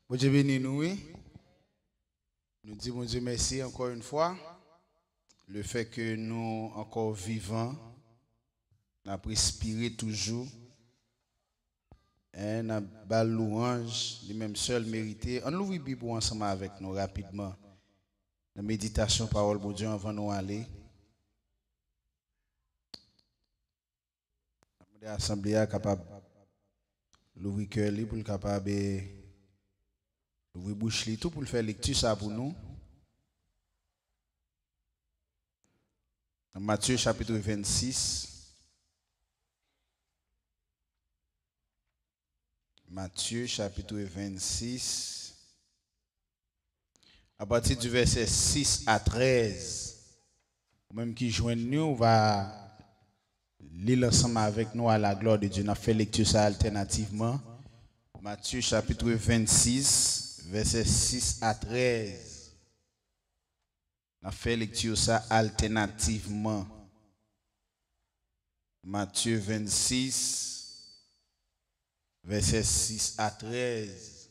Bon Dieu béni nous, oui. Nous disons bon Dieu merci encore une fois. Le fait que nous encore vivants, nous avons respiré toujours. Et nous avons louange, les mêmes seuls mérités. On ouvre la Bible ensemble avec nous rapidement. La méditation, parole de Dieu avant nous aller. L'assemblée est capable d'ouvrir cœur pour le capable d'ouvrir bouche tout pour le faire lecture ça pour nous. Dans Matthieu chapitre 26. Matthieu chapitre 26. À partir du verset 6 à 13. Même qui joignent nous, on va lire ensemble avec nous à la gloire de Dieu. On a fait lecture ça alternativement. Matthieu chapitre 26, verset 6 à 13. On a fait lecture ça alternativement. Matthieu 26, verset 6 à 13.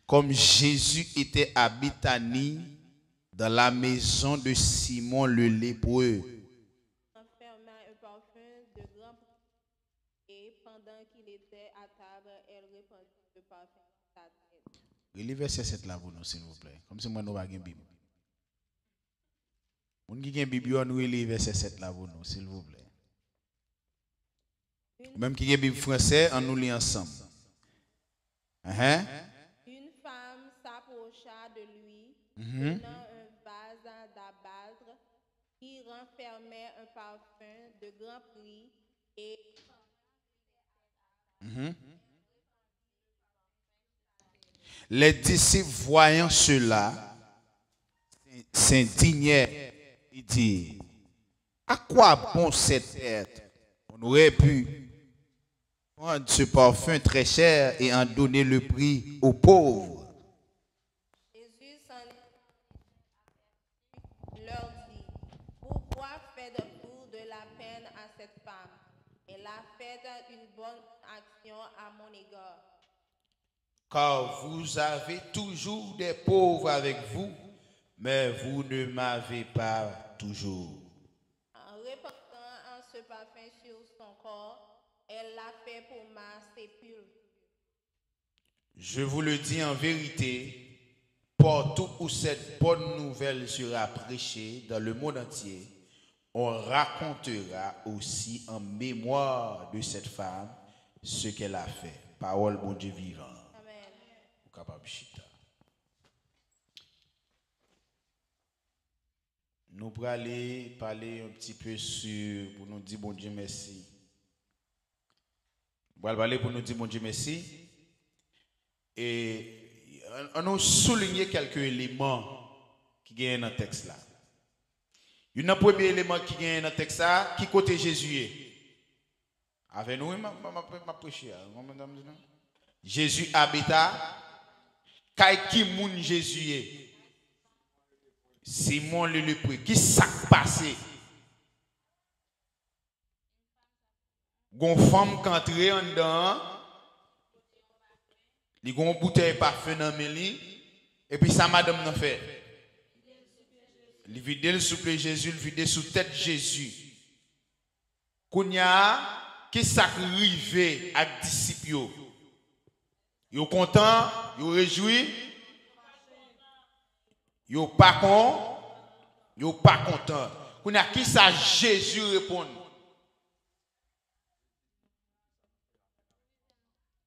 Comme Jésus était à Béthanie, dans la maison de Simon le lépreux. Ferma un parfum de grand prix, et pendant qu'il était à table, elle répandit le parfum sur sa tête. Lisez verset 7 là pour nous, s'il vous plaît. Comme si moi nous n'avons pas de Bible. Vous qui avez une Bible, nous lisez verset 7 là pour nous, s'il vous plaît. Même qui a une Bible française, on nous lit ensemble. Une femme s'approcha de lui, tenant un vase d'albâtre qui renfermait un parfum de grand prix, et Les disciples voyant cela s'indignèrent et dirent, à quoi bon cette être? On aurait pu prendre ce parfum très cher et en donner le prix aux pauvres. Jésus leur dit, pourquoi faites-vous de la peine à cette femme? Elle a fait une bonne action à mon égard. Car vous avez toujours des pauvres avec vous, mais vous ne m'avez pas toujours. En répandant ce parfum sur son corps, elle l'a fait pour ma sépulture. Je vous le dis en vérité, partout où cette bonne nouvelle sera prêchée dans le monde entier, on racontera aussi en mémoire de cette femme ce qu'elle a fait. Parole bon Dieu vivant. Amen. Capable chita. Nous pourrons aller parler un petit peu sur, pour nous dire bon Dieu merci. Nous allons parler pour nous dire bon Dieu merci. Et on a souligné quelques éléments qui gagnent dans le texte là. Il y a un premier élément qui gagne dans le texte là, qui côté Jésus est. Avec nous, ma prêcher. Jésus habita, qui moun Jésus est. Simon le lépreux, qui s'est passé? Gon femme qui entre en dedans, li gon bouteille parfum dans meli, et puis ça madame n'a fait. Li vide le souple Jésus, li vide sous tête Jésus. Kounya qui s'arrivé avec disciples yo. Yo content, yo réjoui. Yo pas content. Kounya qui ça Jésus répond.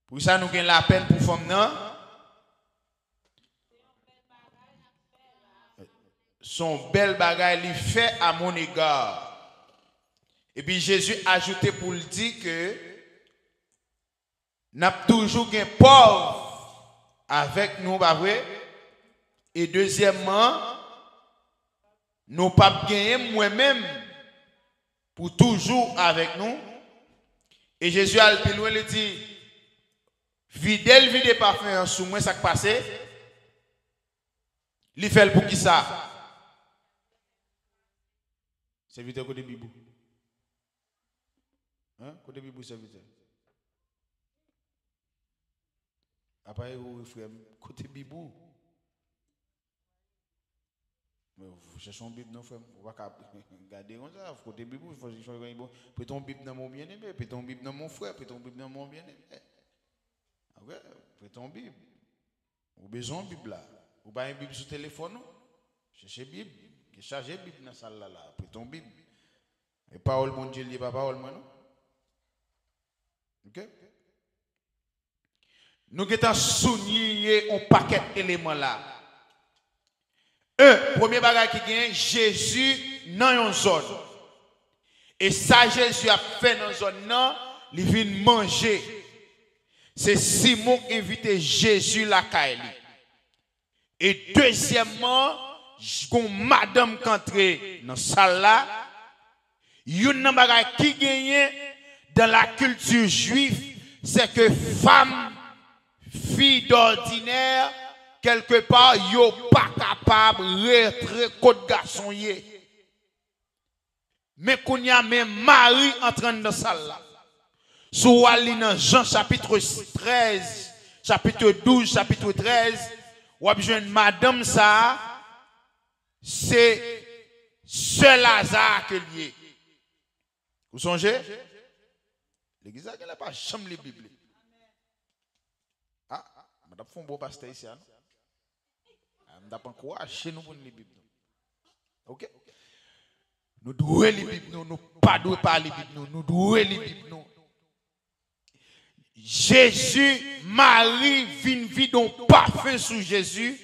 Pour ça nous gagnons la peine pour femme non. Son bel bagage il fait à mon égard. Et puis Jésus a ajouté pour le dire que n'a toujours un pauvre avec nous, pas vrai? Et deuxièmement, nous pas gagner moi-même pour toujours avec nous. Et Jésus a le plus loin il dit vide parfum sous moi ça qui passé. Il fait pour qui ça? Serviteur côté Bibou. Hein? Côté Bibou serviteur. Après, vous frère, côté Bibou. Mais vous cherchez un Bible, non, frère. Vous ne pouvez pas garder comme ça. Côté Bibou, il faut chercher un Bible. Puis ton Bible dans mon bien-aimé, puis ton Bible dans mon frère, puis ton Bible dans mon bien-aimé. Ok, puis ton Bible. Vous avez besoin de Bible là. Vous avez une Bible sur le téléphone, non? Cherchez Bible. Chargez Bible dans la salle là. Puis ton Bible. Et parole mon Dieu, il n'y a pas parole moi, non? Ok? Nous avons souligné un paquet d'éléments là. Premier bagage qui gagne, Jésus dans une zone. Et ça, Jésus a fait dans une zone, il vient manger. C'est Simon qui invite Jésus la caille. Et deuxièmement, quand madame qui entre dans la salle là, il y a un bagage qui gagne dans la culture juive, c'est que femme, fille d'ordinaire, quelque part, yo pas capable de rentrer côté garçon yé. Mais qu'on y a même Marie entrant dans la salle là. Sous dans Jean chapitre 13, chapitre 12, chapitre 13, ou a besoin madame ça, c'est seul Lazare que lié. Vous songez? L'église n'a pas chambre les Bibles. Ah, madame font beau pasteur ici. Nous avons encouragé nous pour les Bibles. Ok? Nous devons les Bibles, nous pas pas les Bibles, nous devons les Bibles. Jésus, Marie, vient vidon parfum sous Jésus.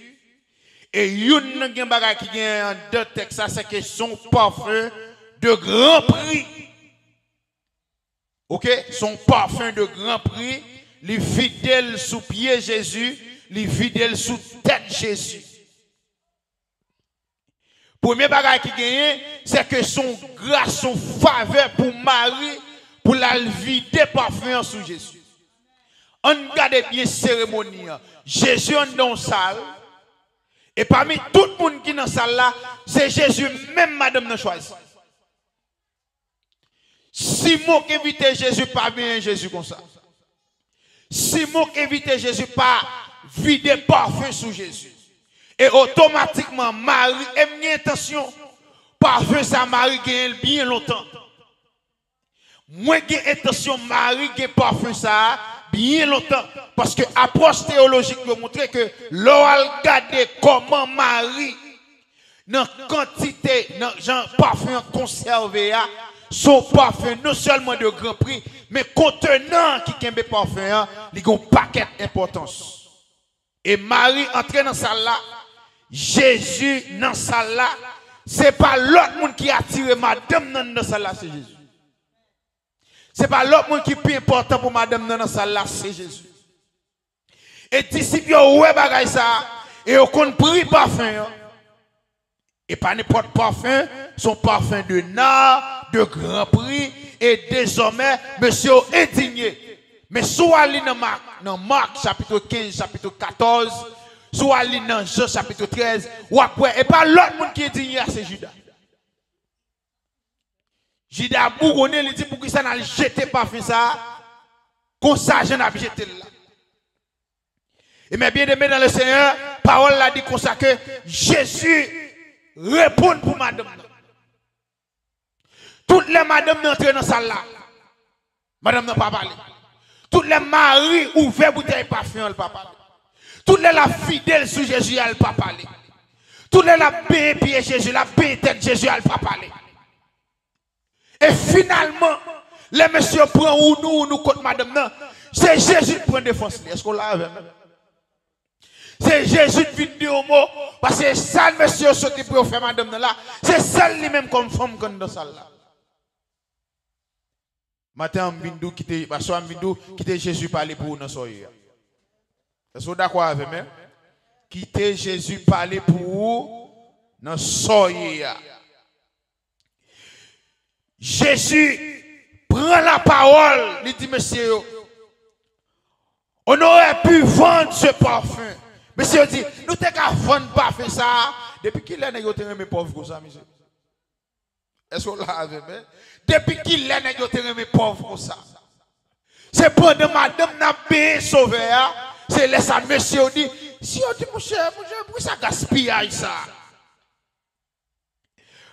Et une bagage qui vient en deux textes, c'est que son parfum de grand prix. Ok? Son parfum de grand prix, les fidèles sous pied Jésus, les fidèles sous tête Jésus. Premier bagage qui gagne, c'est que son grâce, son faveur pour Marie, pour la vider parfum sous Jésus. On regarde bien cérémonie. Jésus est dans la salle. Et parmi tout le monde qui est dans la salle là, c'est Jésus, même madame n'a choisi. Simon qui invite Jésus, pas bien Jésus comme ça. Simon qui invite Jésus, pas vider parfum sous Jésus. Et automatiquement, Marie aime une intention. Parfum ça, Marie gagne bien longtemps. Moi, j'ai intention, Marie gagne parfum ça bien longtemps. Parce que l'approche théologique veut montrer que l'on regarde comment Marie, dans quantité, dans genre parfum conservé, son parfum non seulement de grand prix, mais contenant qui kembe parfum, il a un paquet d'importance. Et Marie entre dans la salle là, Jésus dans la salle là, c'est pas l'autre monde qui a attiré madame dans la salle là, c'est Jésus. C'est pas l'autre monde qui est plus important pour madame dans la salle là, c'est Jésus. Et disciples ouais bagay ça, et on compris parfum. Et pas n'importe parfum, son parfum de nard, de grand prix, et désormais, monsieur indigné. Mais soit dans Marc chapitre 15, chapitre 14, soit dans Jean chapitre 13, ou après, et pas l'autre monde qui est indigné, c'est Judas. Judas bourgonné, il dit pour qui ça n'a jeté parfum ça, comme ça, je n'ai jeté là. Et mes bien-aimés dans le Seigneur, parole l'a dit comme ça que Jésus répond pour madame. Toutes les madames n'entrent dans la salle là. Madame n'a pas parlé. Toutes les maris ouverts bouteille parfum, elle n'a pas parlé. Toutes les la fidèles sous Jésus, elle n'a pas parlé. Toutes les la pied Jésus, la tête Jésus, elle n'a pas parlé. Et finalement, les messieurs prennent ou nous contre madame, c'est Jésus qui prend défense. Est-ce qu'on l'a avec même? C'est Jésus qui vient dire au mot, parce que ça, le monsieur, ce qui peut faire madame là, c'est celle lui-même comme femme qu'on dans salle là. Matin, Mbindou quitte, parce que Mbindou quitte Jésus parler pour nous dans soirée. Est-ce que vous d'accord avec moi? Quitter Jésus parler pour vous dans soirée. Jésus prend la parole, il dit monsieur, on aurait pu vendre ce parfum. Monsieur dit, nous t'es qu'à vendre parfum ça. Depuis qu'il est négocié mes pauvres comme ça, monsieur. Est-ce qu'on l'a avec moi? Depuis qu'il est négocié mes pauvres comme ça. C'est pendant madame n'a payé sauvé, c'est laisse ça, monsieur, on dit, si on dit, mon cher, pour ça gaspillage ça?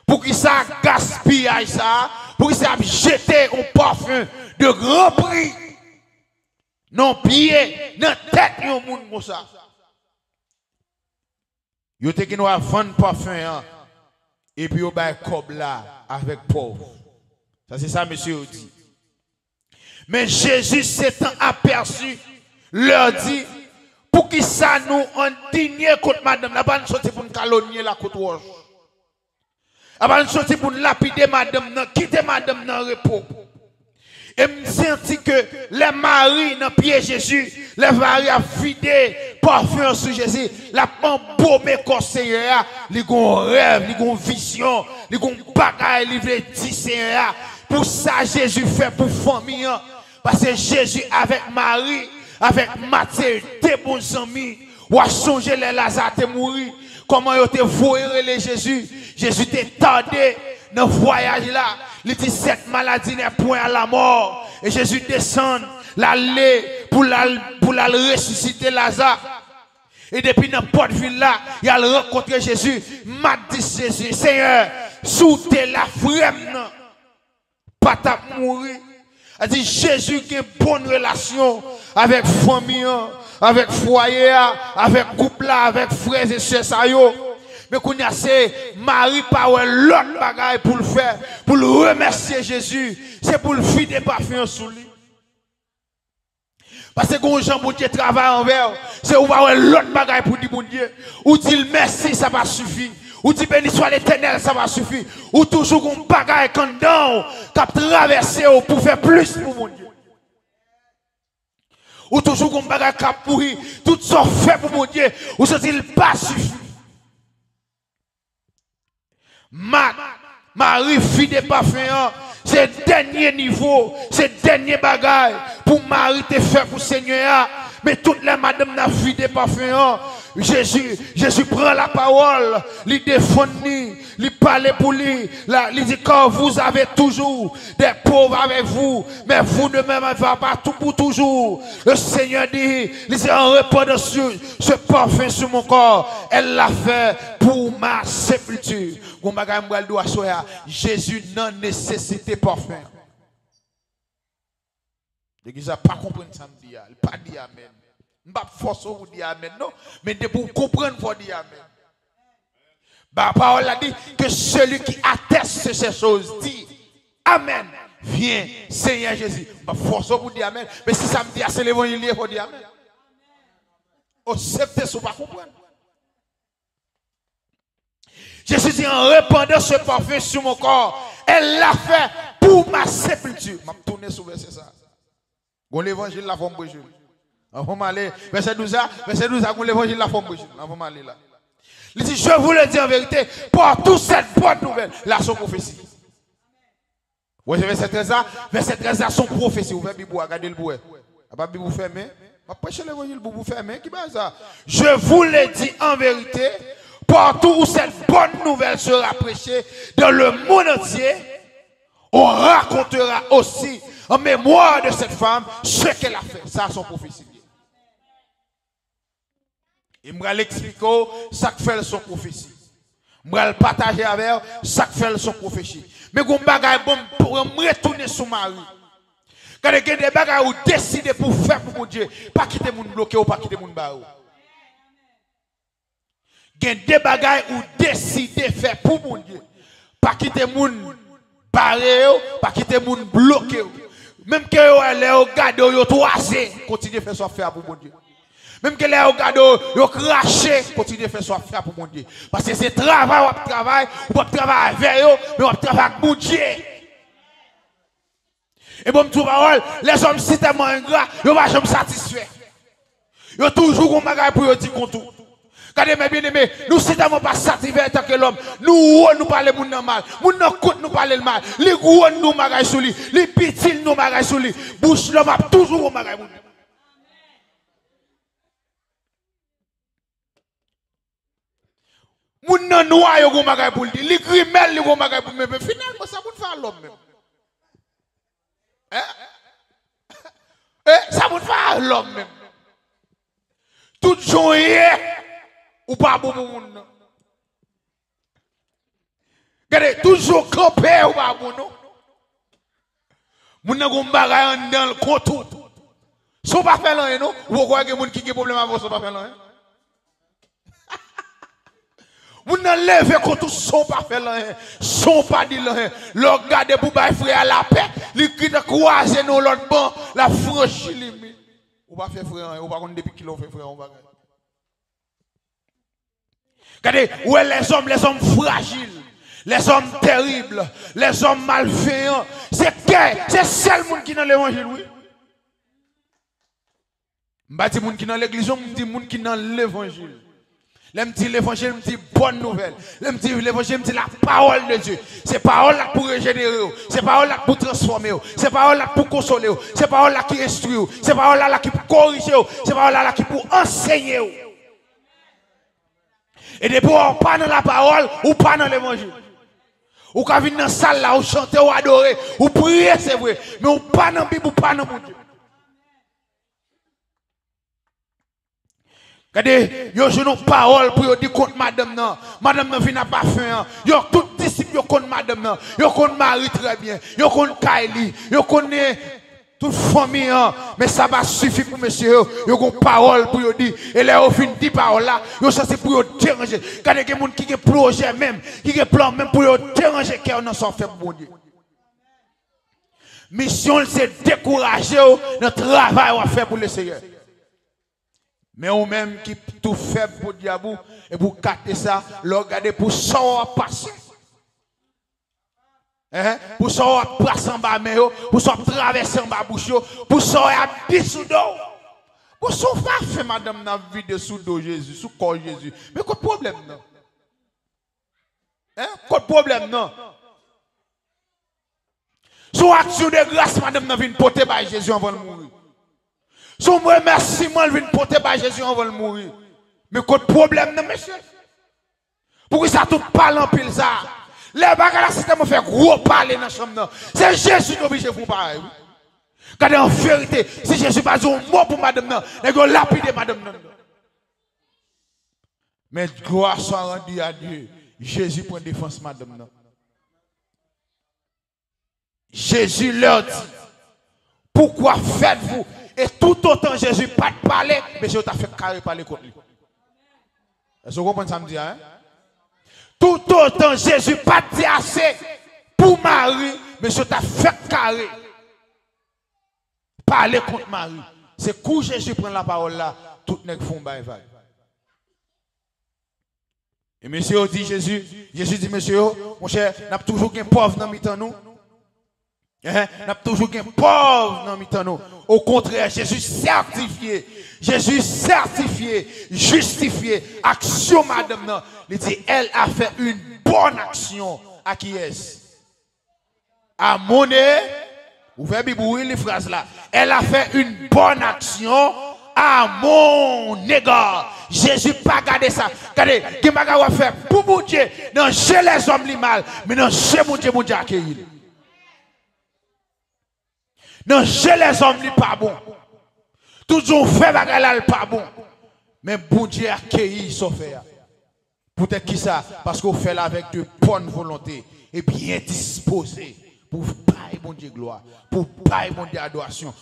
Pour qui ça gaspillage ça? Pour qui ça jeter un parfum de grand prix? Non, pied, non, tête, yon moun comme ça. Yo te qui nous a vendre parfum, hein, et puis yo bay cob là, avec pauvre. Ça, c'est ça, monsieur dit. Mais Jésus s'étant aperçu, leur dit, pour qui ça nous en digne contre madame, la pas nous sortir pour nous calomnier la côte rouge. La pas nous sortir pour nous lapider madame, quitter madame dans le repos. Et me senti que les maris dans pied Jésus, les maris a vidé parfum sur Jésus, la embaumé conseiller, ils ont rêve, ils ont vision, ils ont bagaille, ils veulent dire pour ça Jésus fait pour famille. Parce que Jésus avec Marie, avec Matthieu, tes bons amis, ou a changé les Lazare te mourir. Comment ils te voyé les Jésus? Jésus t'est tardé dans le voyage là. Il dit cette maladie n'est point à la mort. Et Jésus descend, l'aller pour la ressusciter Lazare. Et depuis dans porte ville là, il a rencontré Jésus. M'a dit Jésus, Seigneur, sous tes la frème, pas ta mourir. A dit Jésus qui a une bonne relation avec famille, avec foyer, avec couple, avec frères et sœurs. Mais qu'on a c'est Marie pas l'autre bagaille pour le faire, pour le remercier Jésus, c'est pour le filer parfum sous lui. Parce que quand Jean bon Dieu travaille envers, c'est où va l'autre bagaille pour dire bon Dieu, ou dit merci ça va suffire. Ou dit béni soit l'Éternel, ça va suffire. Ou toujours un bagaille quand dedans, qui traverser pour faire plus pour mon Dieu. Ou toujours un bagaille qui pourri, tout ça fait pour mon Dieu. Ou ça dit pas suffit. Marie fille de parfum, c'est dernier niveau, c'est dernier bagaille pour Marie te faire pour Seigneur. Mais toutes les madames n'a fille de parfum. Jésus prend la parole, il défend, il parle pour lui, il dit quand vous avez toujours des pauvres avec vous, mais vous ne m'aimez pas tout pour toujours. Le Seigneur dit, il dit en répondant sur ce parfum sur mon corps, elle l'a fait pour ma sépulture. Jésus n'a nécessité parfum. L'église n'a pas compris ça, il n'a pas dit amen. Je ne vais pas forcer vous dire amen, non, mais pour comprendre, il faut dire amen. La parole a dit que celui qui atteste ces choses dit amen. Viens, Seigneur Jésus. Je ne vais pas forcer vous dire amen, mais si ça me dit c'est l'évangile, il faut dire amen. Au septembre, vous ne pas comprendre. Jésus dit en répandant ce parfum sur mon corps, elle l'a fait pour ma sépulture. Je vais tourner sur verset ça. Bon, l'évangile, la forme brûlée. On va aller, verset 12, l'évangile, la forme brûlée. On va aller là. Il dit, je vous le dis en vérité, pour toute cette bonne nouvelle, là, son prophétie. Oui, verset 13, là, son prophétie. Vous pouvez regardez le bouet. Pas vous fermer. Je prêcher l'évangile pour vous fermer. Qui va ça? Je vous le dis en vérité, partout où cette bonne nouvelle sera prêchée dans le monde entier, on racontera aussi en mémoire de cette femme ce qu'elle a fait. Ça, son prophétie. Il m'a expliqué ça que fait son prophétie. Je vais le partager avec elle, ça que fait son prophétie. Mais quand je vais pour retourner sur ma rue. Quand il y a des bagages où décider pour faire pour mon Dieu, pas quitter mon bloqué ou pas quitter mon barreau. Il y a des bagages où décider faire pour mon Dieu, pas quitter mon barré, pas quitter mon bloqué. Même que vous regardez, vous toisez, continuez à faire ça faire pour mon Dieu. Même que les regardez, vous crachez, continuez à faire ça faire pour mon Dieu. Parce que c'est travail, vous travaillez avec eux, mais vous travaillez avec mon Dieu. Et bon, tout parole, les hommes si tellement ingrats, ils ne vont jamais satisfaire. Ils ont toujours un bagage pour dire qu'on tout. Regardez mes bien-aimés, nous si tellement pas satisfaits tant que l'homme, nous parlons de mal, nous parlons de mal, les gros nous bagage sur lui, les petits nous bagage sur lui, bouche l'homme a toujours un bagage pour lui. Moun nan noir yo gon bagay pour lui, li grimel li gon bagay pour lui, mais finalement ça vous faire l'homme même. Ça vous faire l'homme même. tout joyeux ou pas bon monde. Regardez, toujours campé ou pas bon non. Moun nan gon bagay dans le contour. So pas faire rien non, ou quoi que moun qui a problème avec so pas faire rien. Moun nan lever contour so pas faire rien, so pas dire rien. L'on garder pour bay frère à la paix, li qui te croiser dans l'autre banc, la franchi limite. Ou pas faire frère, ou pas connait depuis kilo fait frère on bagay. Regardez, où est les hommes fragiles. Les hommes terribles, les hommes malveillants, c'est seul monde qui dans l'évangile, oui. Je dis monde qui dans l'église, je dis monde qui dans l'évangile. Je dis l'évangile, je dis bonne nouvelle. Je dis l'évangile, je dis la parole de Dieu. C'est parole là pour régénérer, c'est parole là pour transformer, c'est parole là pour consoler, c'est parole là qui instruit, c'est parole là qui pour corriger, c'est parole là qui pour enseigner. Et depuis on pas dans la parole ou pas dans l'évangile. Ou quand venir dans la salle là, ou chanter, ou adorer, ou prier, c'est vrai. Mais ou pas dans la Bible, ou pas dans mon Dieu. Regardez, yo je n'ai parole pour dire contre madame non. Madame non vient pas faire. Yo tout disciple contre madame non. Yo contre Marie très bien. Yo contre Kylie. Yo connaît toute famille, mais ça va suffire pour monsieur. Yo gon parole pour dire et les au fin dit parole là, yo ça c'est pour déranger. Quand il y a des gens qui ont projet même, qui ont plan même pour déranger cœur dans son fait bon Dieu. Mission c'est décourager notre travail on fait pour le Seigneur. Mais ou même qui tout fait pour diable et pour capter ça, le regarder pour ça passer. Pour ça, passer en bas, pour ça, traverser en bas, bouche, pour ça, habiter sous l'eau. Pour ça, fait madame dans la vie de sous l'eau Jésus, sous corps Jésus. Mais quoi de problème, non? Quoi de problème, non? Son action de grâce, madame, n'a vient porter par Jésus avant de mourir. Son remerciement vient porter par Jésus avant de mourir. Mais quoi de problème, non, monsieur? Pourquoi ça tout parle en pile ça? Les bagages là, c'est fait gros parler dans la chambre. C'est Jésus qui est obligé de faire pareil. Quand en vérité, si Jésus pas dit un mot pour madame, il va lapider madame. Mais gloire soit rendue à Dieu. Jésus prend défense madame. Jésus leur dit, pourquoi faites-vous? Et tout autant Jésus pas de parler, mais Jésus t'a fait carré parler contre lui. Est-ce que vous comprenez ça me dit, hein? Tout autant Jésus pas dit assez pour Marie, mais je t'ai fait carré. Parler contre Marie. C'est quand Jésus prend la parole là, tout n'est que font bail. Et monsieur dit Jésus dit monsieur, mon cher, n'a toujours qu'un pauvre dans mi-temps nous. N'a toujours qu'un pauvre dans mi-temps nous. Au contraire, Jésus certifié, justifié, action madame non. Il dit elle a fait une bonne action à qui est-ce? À monnaie, vous faites bibouiller les phrases là. Elle a fait une bonne action à mon égard. Jésus pas gardé ça. Regardez, qui m'a fait pour mon Dieu, non chez les hommes li mal, mais non chez mon Dieu accueilli. Non chez les hommes li pas bon. Toujours fait bagarre pas bon. Mais bon Dieu accueilli son fait. Peut-être qui ça? Parce qu'on fait là avec de bonne volonté et bien disposé pour payer bon Dieu gloire, pour payer bon Dieu adoration.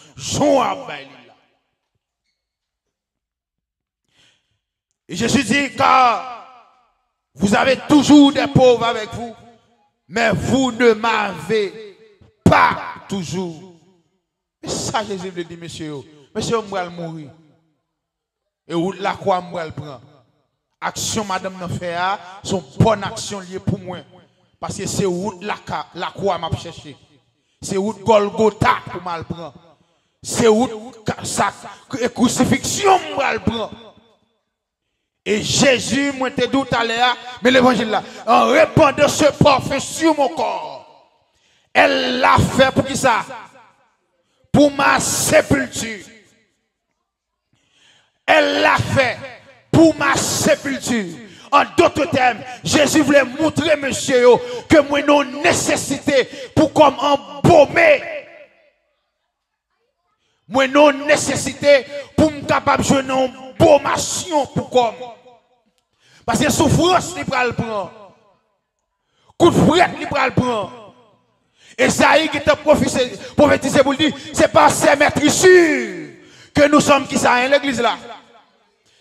Et Jésus dit, car vous avez toujours des pauvres avec vous, mais vous ne m'avez pas toujours. Et ça, Jésus lui dit, monsieur, moi, mourir. Et où la croix, moi, elle prend. Action, madame, n'a fait, son bonne action liée pour moi. Parce que c'est où la croix m'a cherché. C'est où Golgotha pour mal prendre. C'est où sa crucifixion, moi, elle prend. Et Jésus, moi, te dit tout à l'heure, mais l'évangile là, en répandant ce parfum sur mon corps, elle l'a fait pour qui ça? Pour ma sépulture. Elle l'a fait pour ma sépulture. En d'autres termes, Jésus voulait montrer, monsieur, que moi, nous nécessité pour comme embaumer. Moi, nous nécessité pour me capable de jouer un imbommation pour comme. Parce que souffrance, il va le prendre. Coup de fret, il va le prendre. Esaïe qui t'a prophétisé pour dire, c'est pas ces maîtres sûrs que nous sommes qui ça, l'église là.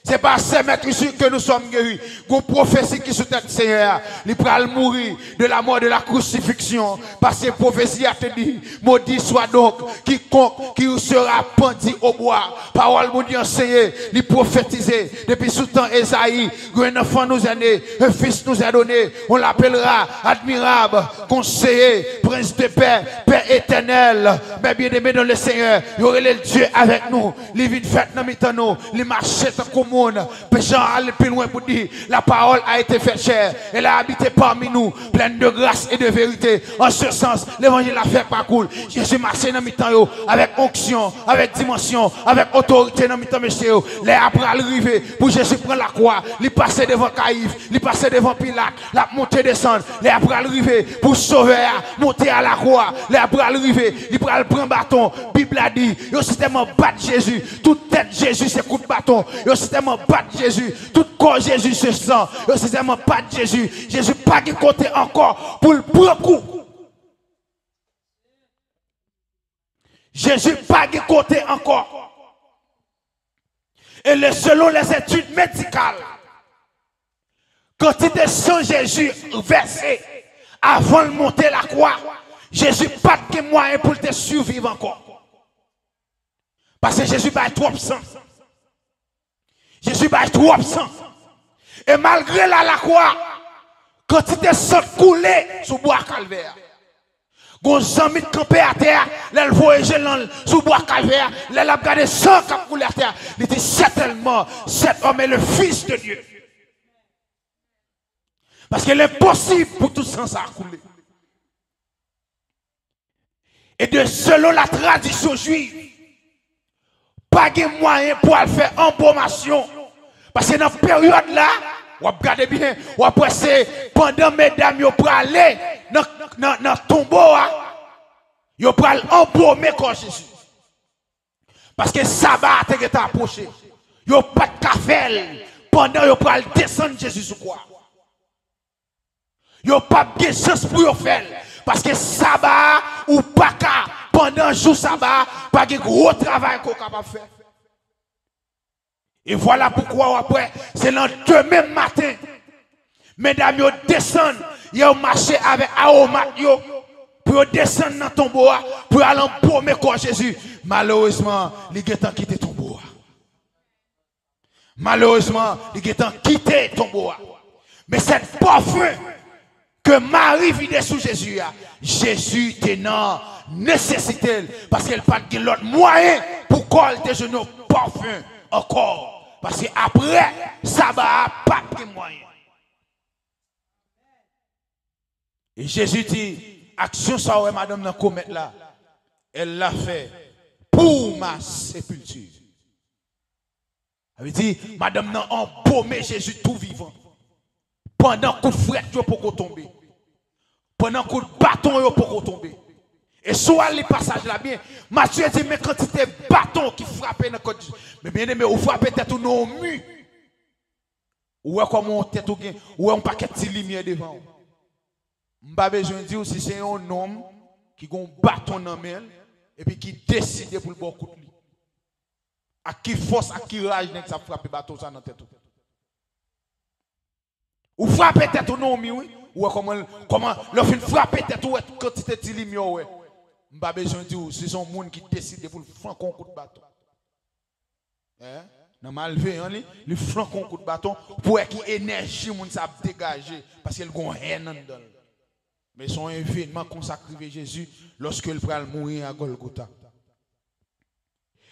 C'est pas ces maîtres sûrs que nous sommes guéris. Une prophétie qui sous tête Seigneur, il va mourir de la mort de la crucifixion. Parce que prophétie a te dit, maudit soit donc quiconque qui sera pendu au bois. Parole mon Dieu enseignée, il prophétisé depuis sous temps Esaïe, un enfant nous est né, un fils nous est donné, on l'appellera admirable, conseiller, prince de paix, paix éternelle. Mais bien aimé dans le Seigneur, il y aurait le Dieu avec nous, il vit fête dans mi-temps nous, il marchait comme monde, péchant aller plus loin pour dire la parole a été faite chère, elle a habité parmi nous, pleine de grâce et de vérité. En ce sens, l'évangile a fait parcours. Jésus marchait dans mi-temps avec onction, avec dimension, avec autorité dans mi-temps monsieur. Les après arriver pour Jésus prendre la croix, il passait devant Caïphe, il passait devant Pilate, la montée descendre, les après arriver pour sauver, monter à la croix, les après arriver, il prend bâton. Bible a dit, yo système battre Jésus, toute tête Jésus c'est coup de bâton. Yo système battre Jésus, tout corps Jésus se sent. Yo système battre Jésus, Jésus pas de côté encore pour le prendre coup. Jésus pas de côté encore. Et selon les études médicales, quantité de sang Jésus versé avant de monter la croix, Jésus pas de moyen pour te survivre encore. Parce que Jésus va être trop sang. Jésus va être trop absent. Et malgré la croix, quantité de sang coulé sous bois calvaire. Gon amis campé à terre, les voyager sous bois calvaire, les a regardé sang qui coulé à terre. Il dit certainement cet homme est le fils de Dieu. Parce qu'il est impossible pour tout sang ça couler. Et de selon la tradition juive, pas de moyen pour faire embaumation. Parce que dans cette période là, vous regardez bien, vous après pendant mesdames, vous pour aller dans le tombeau, vous pour aller embaumer comme Jésus. Parce que sabbat est approché. Vous pas de café pendant vous pour aller descendre Jésus sur quoi. Vous pas de chance pour vous faire. Parce que sabbat ou pas pendant le jour sabbat, pas de gros travail qu'on est capable de faire. Et voilà pourquoi après, c'est le demain matin, mesdames, vous descendent, vous marchez avec aromat, pour descendre dans ton bois, pour aller embaumer quoi Jésus. Malheureusement, les gens ont quitté ton bois. Malheureusement, les gens ont quitté ton bois. Mais cette parfum que Marie vidait sous Jésus, Jésus tenant nécessité parce qu'elle n'a pas de l'autre moyen pour coller tes genoux parfum encore. Parce qu'après, ça va pas de moyen. Et Jésus dit, action ça ouais madame dans comète là, elle l'a fait pour ma sépulture. Elle veut dire, madame n'a embaumé Jésus tout vivant. Pendant coup de fouette, yo pour tomber. Pendant coup de bâton, yo pour tomber. Et soit les passages là bien, Matthieu dit, mais quand c'était bâton qui frappait dans le côté, mais bien aimé, vous frappez tête ou non mu. Ou est comme on tête ou bien, ou est un paquet de lumière devant. M'pas besoin de dire si c'est un homme qui a un bâton dans la main et puis qui décide pour le bon coup de lui. À qui force, à qui rage, ça frappe le bâton ça dans la tête. Ou frappez tête ou non mi oui, ou comment le fin frapper tête ou quantité de lumière ouais. M'pas besoin de dire si c'est un monde qui décide pour le flanquer un coup de bâton. Hein? Dans malveillant le flanquer un coup de bâton pour qu'il énergie moun ça dégager parce qu'il a un haine dedans. Mais son événement consacré Jésus lorsque il va mourir à Golgotha.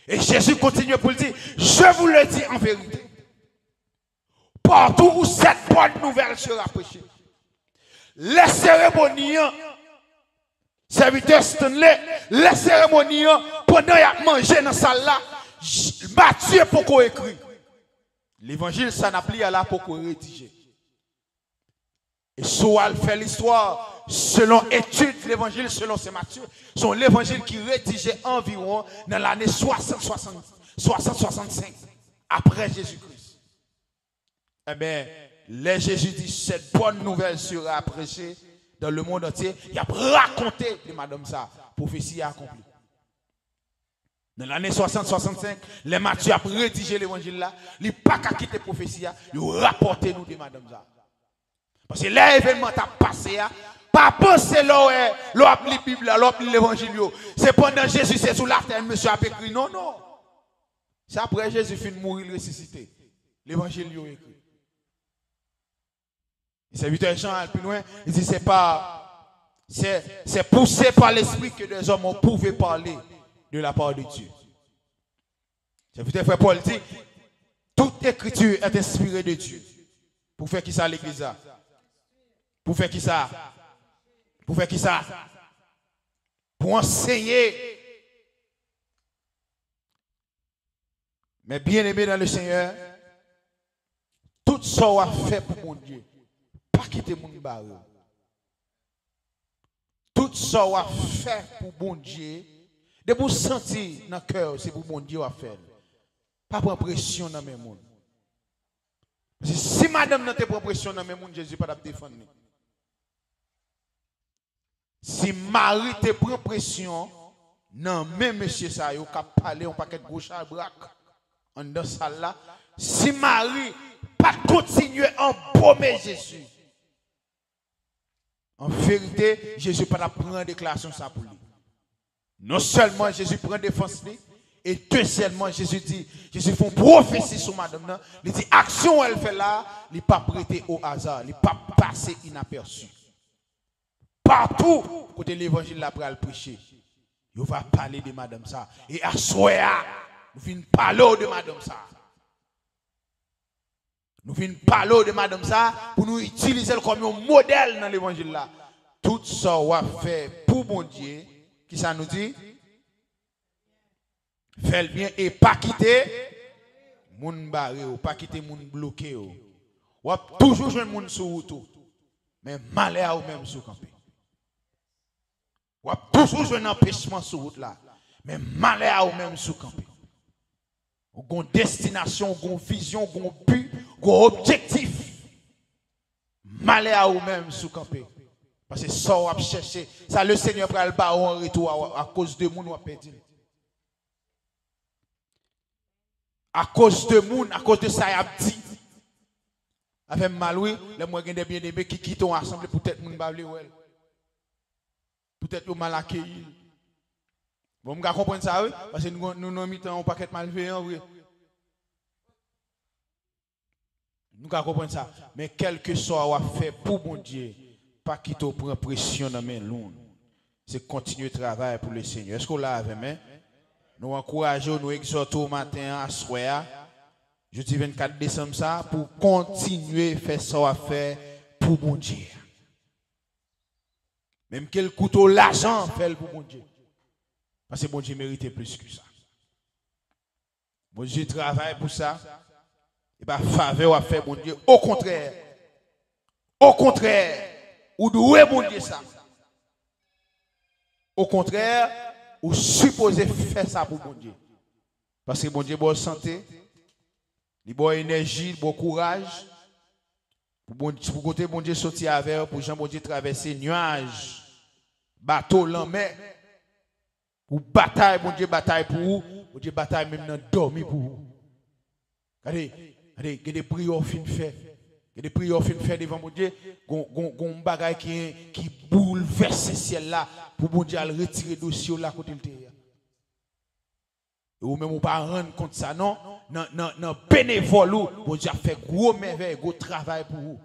Et Jésus continue pour le dire, je vous le dis en vérité. Partout où cette bonne nouvelle sera prêchée, les cérémonies, serviteurs Stanley, les cérémonies, pendant qu'il a mangé dans la salle là, Matthieu pour qu'on écrit. L'évangile, ça n'a plus à là pour qu'on rédige. Et soit fait l'histoire selon étude, l'évangile selon Saint Matthieu, sont l'évangile qui rédigeait environ dans l'année 60-65. après Jésus-Christ. Eh bien, les Jésus dit cette bonne nouvelle sera prêchée dans le monde entier. Il a raconté de madame ça, prophétie accomplie. Dans l'année 60-65, les Matthieu a rédigé l'évangile là, il n'a pas qu'à quitter prophétie, il a rapporté nous de madame ça. Parce que l'événement a passé, pas penser l'op la Bible, l'op l'évangile. C'est pendant Jésus, c'est sous la terre, monsieur a écrit. Non, non. C'est après Jésus fin de mourir, ressuscité. L'évangile est écrit. Le serviteur Jean, plus loin, il dit c'est poussé par l'esprit que des hommes ont pouvaient parler de la part de Dieu. Le serviteur frère Paul dit toute écriture est inspirée de Dieu. Pour faire qui ça l'église? Pour faire qui ça? Pour faire qui ça? Pour enseigner. Mais bien aimé dans le Seigneur, tout ça on a fait pour mon Dieu. Pas quitter mon barreau. Tout ça on a fait pour mon Dieu. De vous sentir dans le cœur, c'est pour mon Dieu à faire. Pas prendre pression dans mes mondes. Si madame n'a pas pression dans mes mondes, Jésus pas de défendre. Si Marie te prend pression, non, même monsieur ça, il a parlé un paquet de gauche à braque en dans salle là. Si Marie pas continuer à embaumer Jésus, en vérité, Jésus pas prendre déclaration ça pour lui. Non seulement Jésus prend défense lui, et deuxièmement Jésus dit, Jésus fait une prophétie sur madame là, il dit action elle fait là, il n'est pas prêté au hasard, il n'est pas passé inaperçu. Partout, côté l'évangile là pour le prêcher, il va parler de madame ça. Et à soir, nous venons parler de madame ça. Nous venons parler de madame ça pour nous utiliser comme un modèle dans l'évangile là. Tout ça on va faire pour mon Dieu. Qui ça nous dit? Fais le bien et pas quitter moun barré ou pas quitter moun bloqué ou. Ou toujours jouer moun sur route. Mais malheur ou même sur campé. Ou toujours jouer un empêchement sur route là. Mais malheur ou même sur campé. Ou gon destination, gon vision, gon but, gon objectif. Malheur ou même sur campé. Parce que ça, on va chercher. Ça, le Seigneur prend le bas en retour à cause de moun, on va perdre. À cause de moun, à cause de ça, il a dit. Avec Maloui, les mois qui bien aimés qui quittent l'assemblée, peut-être moun va ou elle. Peut-être qu'ils mal accueilli. Vous me comprenez ça, oui? Parce que nous avons mis un paquet malveillant, oui. Nous comprenons ça. Mais quel que soit ce qu'on fait pour mon Dieu, pas quitter prendre pression dans mes longues. C'est continuer le travail pour le Seigneur. Est-ce qu'on l'a avec moi? Nous encourageons, nous exhortons au matin à soir, jeudi 24 décembre, ça, pour continuer à faire ça à faire pour mon Dieu. Même quel couteau l'argent fait pour mon Dieu. Parce que mon Dieu mérite plus que ça. Mon Dieu travaille pour ça. Et bien, faveur à faire mon Dieu. Au contraire, ou doué mon Dieu ça. Au contraire, ou supposé faire ça pour mon Dieu. Parce que mon Dieu a bonne santé, il a bonne énergie, il a bon courage. Pour côté mon Dieu sortir avec, pour Jean mon Dieu traverser nuages, bateau l'enmer. Pour bataille, mon Dieu bataille pour vous. Mon Dieu bataille même dans dormir pour vous. Regardez, il y a des prières fin fait. Il y a des prières fin fait devant mon Dieu. Il y a un bagage qui bouleverse ce ciel là pour mon Dieu retirer le dossier là côté le terre. Et vous même pas rendre compte ça non, non bénévole mon Dieu a fait gros merveille, gros travail pour vous.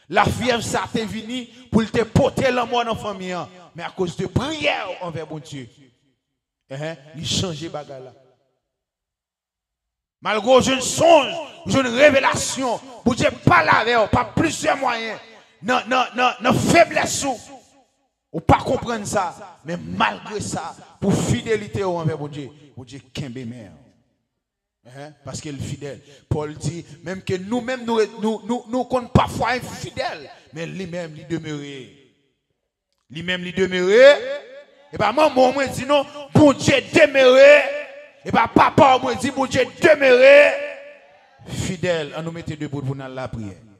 La fièvre ça t'est venu pour te porter l'amour dans la famille, mais à cause de prière envers mon Dieu. Il change bagage là. Malgré je songe, je une révélation, pour Dieu parle avec pas plusieurs moyens. Non, faiblesse ou pas comprendre ça, mais malgré ça, pour fidélité envers mon Dieu kembe mère. Parce qu'il est fidèle. Paul dit, même que nous-mêmes, nous comptons parfois infidèles, mais lui-même, il demeurait. Lui-même, il demeurait. Et bien, maman, moi, dit non, bon Dieu demeurait. Et bien, papa, moi, dit, bon Dieu demeurait. fidèles, on nous mettait debout pour nous la prière.